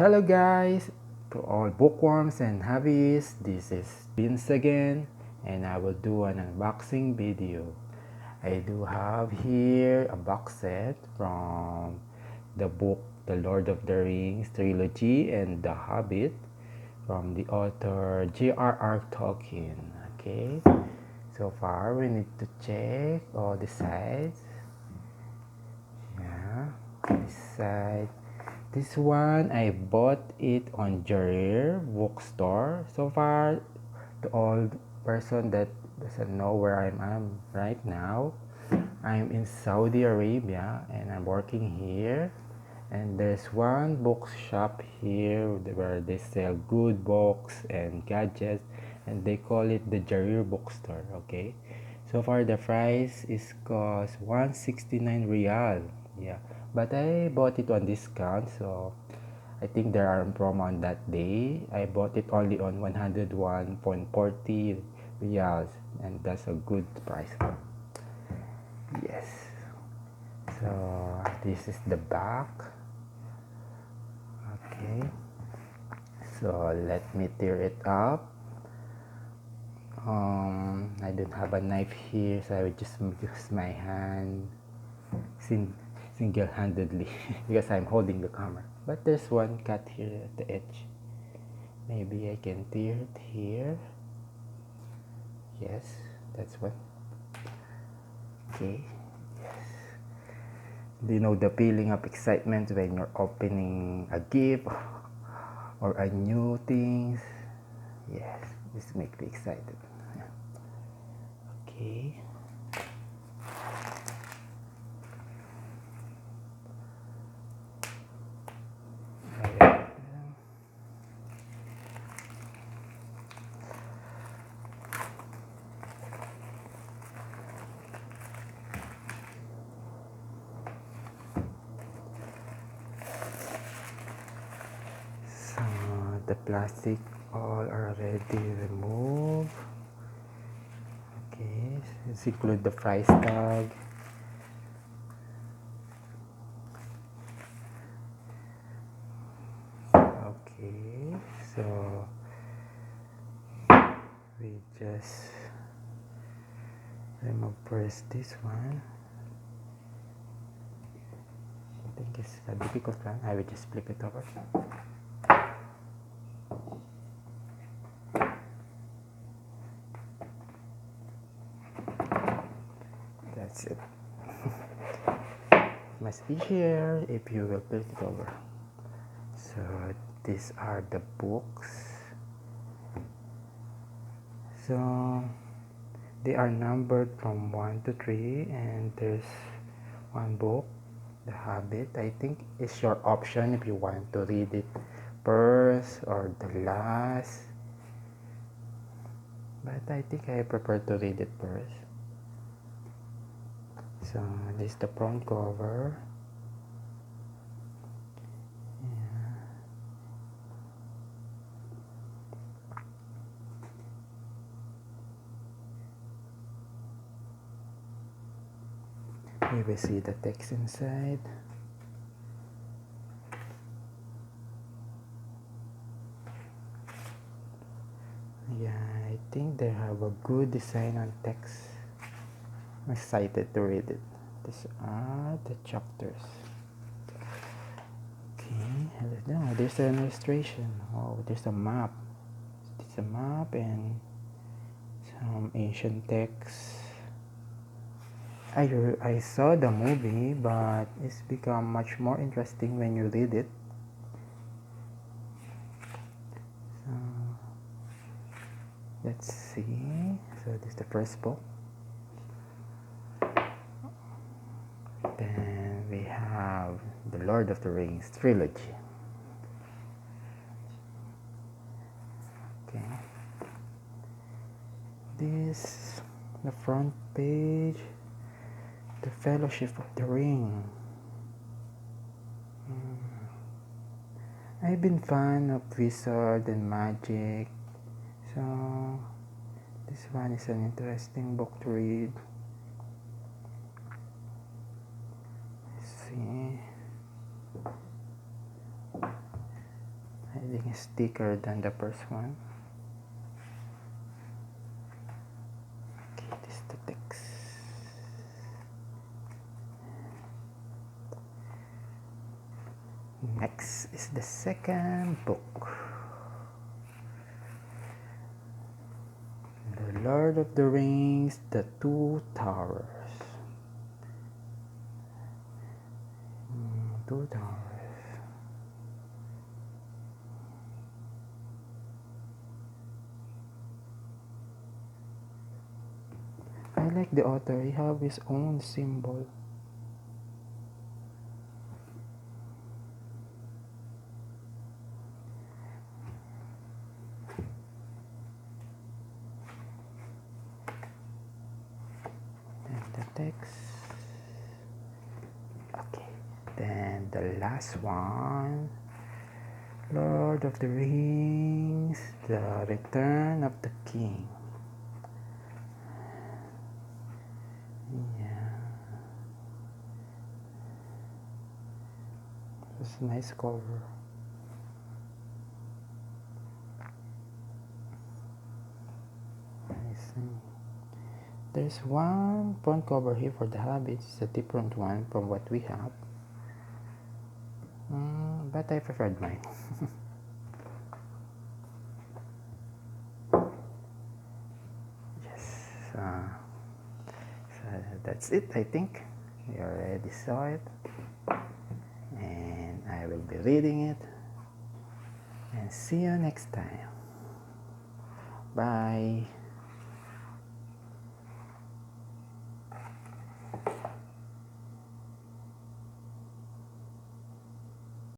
Hello guys, to all bookworms and hobbies, this is Vince again and I will do an unboxing video. I do have here a box set from the book The Lord of the Rings trilogy and The Hobbit from the author J.R.R. Tolkien. Okay, so far we need to check all the sides. Yeah, this side. This one, I bought it on Jarir bookstore. So far, to all person that doesn't know where I am right now, I'm in Saudi Arabia and I'm working here. And there's one bookshop here where they sell good books and gadgets, and they call it the Jarir bookstore. Okay, so far the price is cost 169 riyal. Yeah, but I bought it on discount, so I think there are promo on that day. I bought it only on 101.40 riyals, and that's a good price. Yes, so this is the back. Okay, so let me tear it up. I don't have a knife here, so I will just use my hand single-handedly because I'm holding the camera. But there's one cut here at the edge. Maybe I can tear it here. Yes, that's one. Okay. Yes. Do you know the feeling of excitement when you're opening a gift or a new things? Yes, this makes me excited. Okay. So the plastic all already removed. Okay, let's include the price tag. Okay, so we just remove first this one. I think it's a difficult one. I will just flip it over. That's it. Must be here if you will flip it over. So these are the books. So they are numbered from 1 to 3, and there's one book, The Hobbit. I think it's your option if you want to read it first or the last. But I think I prefer to read it first. So this is the front cover. You will see the text inside. Yeah, I think they have a good design on text. I'm excited to read it. These are the chapters. Okay, now there's an illustration. Oh, there's a map. It's a map and some ancient text. I saw the movie, but it's become much more interesting when you read it. So let's see. So this is the first book. Then we have The Lord of the Rings trilogy. Okay. This, the front page, The Fellowship of the Ring. I've been fan of wizard and magic, so this one is an interesting book to read. Let's see. think it's thicker than the first one. Okay, this is the text. Next is the second book. The Lord of the Rings, The Two Towers. Two Towers. I like the author. He have his own symbol. And the text. Okay. Then the last one. Lord of the Rings, The Return of the King. Yeah. It's a nice cover. I see. There's one front cover here for the Hobbit. It's a different one from what we have. But I preferred mine. Yes. So that's it, I think. You already saw it. And I will be reading it. And see you next time. Bye.